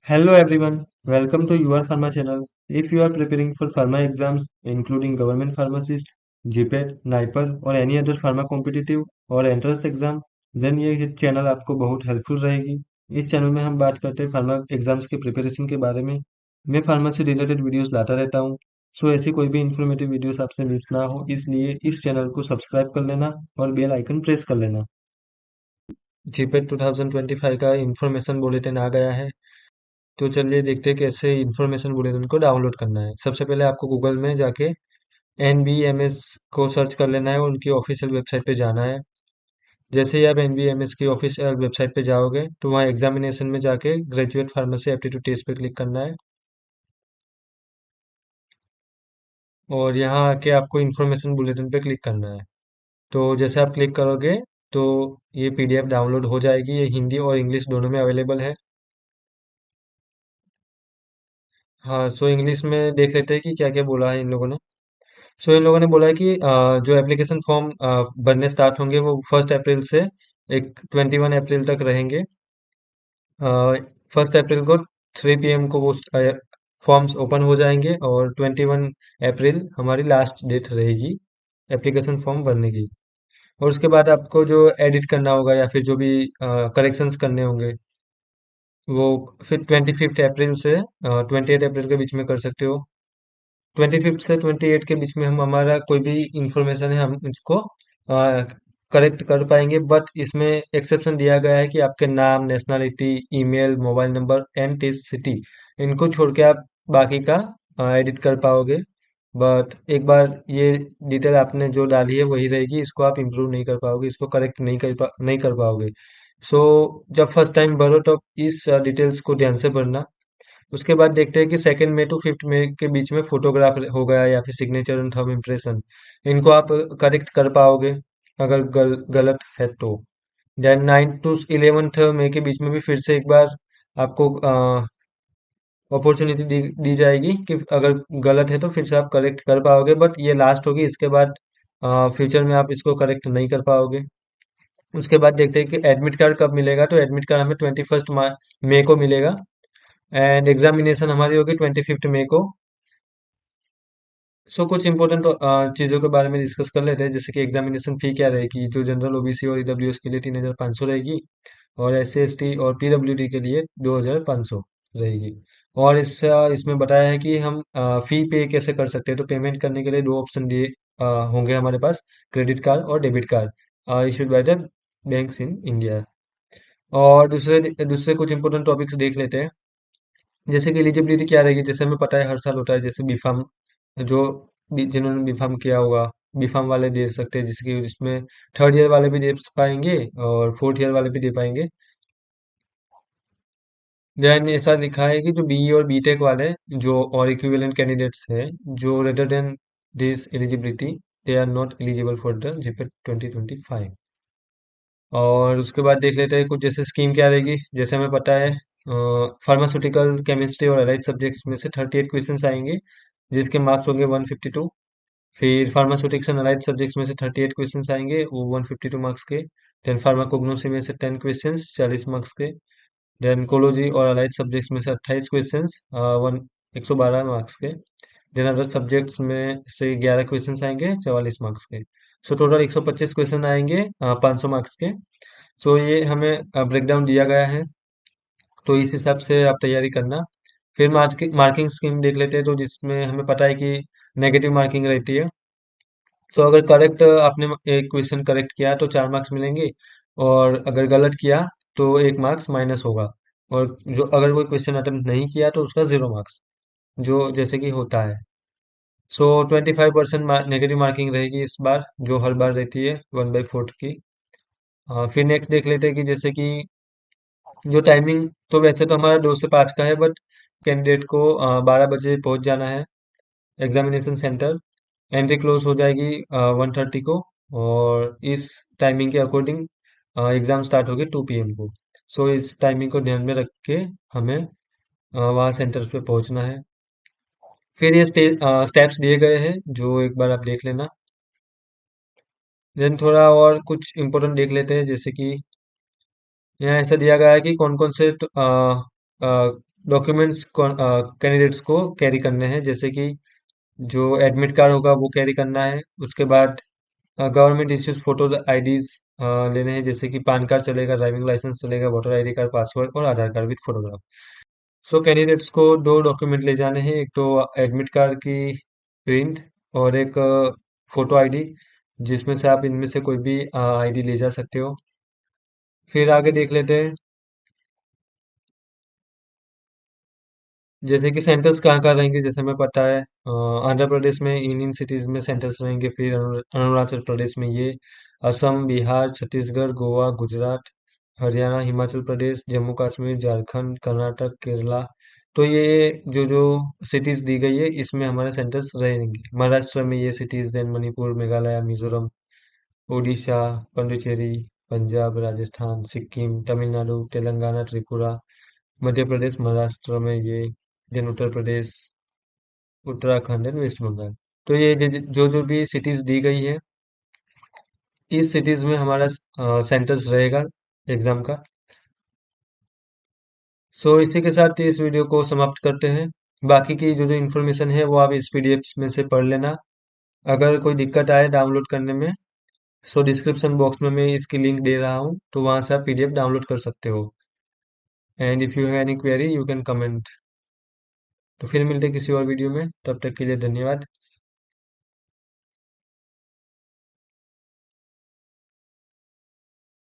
Hello everyone, welcome to your Pharma channel. If you are preparing for pharma exams including government pharmacist, GPET, NIPER or any other pharma competitive और entrance exam, then ये channel आपको बहुत helpful रहेगी। इस channel में हम बात करते हैं फार्मा एग्जाम्स के प्रिपरेशन के बारे में। मैं फार्मा से रिलेटेड वीडियोस लाता रहता हूँ। सो ऐसी कोई भी इंफॉर्मेटिव वीडियोस आपसे मिस ना हो, इसलिए इस चैनल को सब्सक्राइब कर लेना और बेल आइकन प्रेस कर लेना। जीपेट 2025 का इंफॉर्मेशन बुलेटिन आ गया है। तो चलिए देखते हैं कैसे इन्फॉर्मेशन बुलेटिन को डाउनलोड करना है। सबसे पहले आपको गूगल में जाके NBMS को सर्च कर लेना है और उनकी ऑफिशियल वेबसाइट पे जाना है। जैसे ही आप NBMS की ऑफिशियल वेबसाइट पे जाओगे तो वहाँ एग्जामिनेशन में जाके ग्रेजुएट फार्मेसी एप्टीट्यूड टेस्ट पे क्लिक करना है और यहाँ आके आपको इन्फॉर्मेशन बुलेटिन पे क्लिक करना है। तो जैसे आप क्लिक करोगे तो ये PDF डाउनलोड हो जाएगी। ये हिंदी और इंग्लिश दोनों में अवेलेबल है। हाँ, सो इंग्लिश में देख लेते हैं कि क्या क्या बोला है इन लोगों ने। सो इन लोगों ने बोला है कि जो एप्लीकेशन फॉर्म भरने स्टार्ट होंगे वो 1 अप्रैल से एक 21 अप्रैल तक रहेंगे। 1 अप्रैल को 3 PM को वो फॉर्म्स ओपन हो जाएंगे और 21 अप्रैल हमारी लास्ट डेट रहेगी एप्लीकेशन फॉर्म भरने की। और उसके बाद आपको जो एडिट करना होगा या फिर जो भी करेक्शंस करने होंगे वो फिर 25 अप्रैल से 28 अप्रैल के बीच में कर सकते हो। 25 से 28 के बीच में हम हमारा कोई भी इंफॉर्मेशन है हम इसको करेक्ट कर पाएंगे, बट इसमें एक्सेप्शन दिया गया है कि आपके नाम, nationality, email, mobile number and test city इनको छोड़ के आप बाकी का एडिट कर पाओगे। बट एक बार ये डिटेल आपने जो डाली है वही रहेगी, इसको आप इम्प्रूव नहीं कर पाओगे, इसको करेक्ट नहीं कर पाओगे। सो जब फर्स्ट टाइम भरो तो इस डिटेल्स को ध्यान से भरना। उसके बाद देखते हैं कि 2 मई टू 5 मई के बीच में फोटोग्राफ हो गया या फिर सिग्नेचर एंड थंब इम्प्रेशन, इनको आप करेक्ट कर पाओगे अगर गलत है तो। देन 9 टू 11 मई के बीच में भी फिर से एक बार आपको अपॉर्चुनिटी दी जाएगी कि अगर गलत है तो फिर से आप करेक्ट कर पाओगे, बट ये लास्ट होगी। इसके बाद फ्यूचर में आप इसको करेक्ट नहीं कर पाओगे। उसके बाद देखते हैं कि एडमिट कार्ड कब मिलेगा। तो एडमिट कार्ड हमें 21 मई को मिलेगा एंड एग्जामिनेशन हमारी होगी 25 मई को। सो कुछ इंपॉर्टेंट चीज़ों के बारे में डिस्कस कर लेते हैं, जैसे कि एग्जामिनेशन फी क्या रहेगी। जो जनरल, OBC और EWS के लिए 3,500 रहेगी और SC ST और PWD के लिए 2,500 रहेगी। और इसमें बताया है कि हम फी पे कैसे कर सकते हैं। तो पेमेंट करने के लिए दो ऑप्शन दिए होंगे हमारे पास, क्रेडिट कार्ड और debit card issued by the banks in India. और दूसरे दूसरे कुछ इंपॉर्टेंट टॉपिक्स देख लेते हैं, जैसे कि एलिजिबिलिटी क्या रहेगी। जैसे हमें पता है हर साल होता है, जैसे बीफार्म, जो जिन्होंने बीफार्म किया होगा बीफार्म वाले दे सकते हैं, जैसे कि इसमें थर्ड ईयर वाले भी दे पाएंगे और फोर्थ ईयर वाले भी दे पाएंगे। देन ऐसा लिखा है कि जो BE और BTech वाले जो और इक्विवेलेंट कैंडिडेट्स हैं, जो rather than this eligibility, they are not eligible for the GPAT 2025। और उसके बाद देख लेते हैं कुछ, जैसे स्कीम क्या रहेगी। जैसे हमें पता है फार्मास्यूटिकल, केमिस्ट्री और अलाइड सब्जेक्ट्स में से 38 क्वेश्चंस आएंगे जिसके मार्क्स होंगे 152। फिर फार्मास्यूटिक्स एंड अलाइड सब्जेक्ट्स में से 38 क्वेश्चंस आएंगे, वो 152 मार्क्स के। देन फार्माकोग्नोसी में से 10 क्वेश्चंस 40 मार्क्स के। देन कोलॉजी और अलाइड सब्जेक्ट्स में से 28 क्वेश्चंस 112 मार्क्स के। देन अदर सब्जेक्ट्स में से 11 क्वेश्चंस आएंगे 44 मार्क्स के। सो टोटल 125 क्वेश्चन आएंगे 500 मार्क्स के। सो ये हमें ब्रेकडाउन दिया गया है, तो इस हिसाब से आप तैयारी करना। फिर मार्किंग स्कीम देख लेते हैं, तो जिसमें हमें पता है कि नेगेटिव मार्किंग रहती है। सो अगर करेक्ट आपने एक क्वेश्चन करेक्ट किया तो 4 मार्क्स मिलेंगे, और अगर गलत किया तो 1 मार्क्स माइनस होगा। और जो अगर कोई क्वेश्चन अटेम्प्ट नहीं किया तो उसका 0 मार्क्स, जो जैसे कि होता है। सो 25% नेगेटिव मार्किंग रहेगी इस बार, जो हर बार रहती है 1/4 की। फिर नेक्स्ट देख लेते हैं कि जैसे कि जो टाइमिंग, तो वैसे तो हमारा 2 से 5 का है, बट कैंडिडेट को 12 बजे पहुंच जाना है एग्जामिनेशन सेंटर। एंट्री क्लोज हो जाएगी 1:30 को, और इस टाइमिंग के अकॉर्डिंग एग्जाम स्टार्ट होगी 2 PM को। सो इस टाइमिंग को ध्यान में रख के हमें वहाँ सेंटर पे पहुंचना है। फिर ये स्टेप्स दिए गए हैं जो एक बार आप देख लेना। देन थोड़ा और कुछ इम्पोर्टेंट देख लेते हैं, जैसे कि यहाँ ऐसा दिया गया है कि कौन कौन से डॉक्यूमेंट्स कैंडिडेट्स को कैरी करने हैं, जैसे कि जो एडमिट कार्ड होगा वो कैरी करना है। उसके बाद गवर्नमेंट इश्यूज फोटो आईडीज लेने हैं, जैसे कि पैन कार्ड चलेगा, ड्राइविंग लाइसेंस चलेगा, वोटर आईडी कार्ड, पासवर्ड और Aadhaar card with photograph. So candidates को दो डॉक्यूमेंट ले जाने हैं, एक तो एडमिट कार्ड की प्रिंट और एक फोटो आईडी, जिसमें से आप इनमें से कोई भी आईडी ले जा सकते हो। फिर आगे देख लेते हैं, जैसे कि सेंटर्स कहाँ कहाँ रहेंगे, जैसे हमें पता है आंध्र प्रदेश में इन सिटीज में सेंटर्स रहेंगे, फिर अरुणाचल प्रदेश में ये, असम, बिहार, छत्तीसगढ़, गोवा, गुजरात, हरियाणा, हिमाचल प्रदेश, जम्मू कश्मीर, झारखंड, कर्नाटक, केरला। तो ये जो जो सिटीज दी गई है इसमें हमारे सेंटर्स रहेंगे। महाराष्ट्र में ये सिटीज, देन मणिपुर, मेघालय, मिजोरम, उड़ीसा, पुडुचेरी, पंजाब, राजस्थान, सिक्किम, तमिलनाडु, तेलंगाना, त्रिपुरा, मध्य प्रदेश, महाराष्ट्र में ये, then Uttar Pradesh, Uttarakhand and West Bengal. तो ये जो जो भी सिटीज दी गई है, इस सिटीज में हमारा सेंटर्स रहेगा एग्जाम का। सो इसी के साथ इस वीडियो को समाप्त करते हैं। बाकी की जो जो इन्फॉर्मेशन है वो आप इस पीडीएफ में से पढ़ लेना। अगर कोई दिक्कत आए डाउनलोड करने में, सो डिस्क्रिप्शन बॉक्स में मैं इसकी लिंक दे रहा हूँ, तो वहां से आप पीडीएफ डाउनलोड कर सकते हो। And if you have any query you can comment. तो फिर मिलते हैं किसी और वीडियो में, तब तक के लिए धन्यवाद।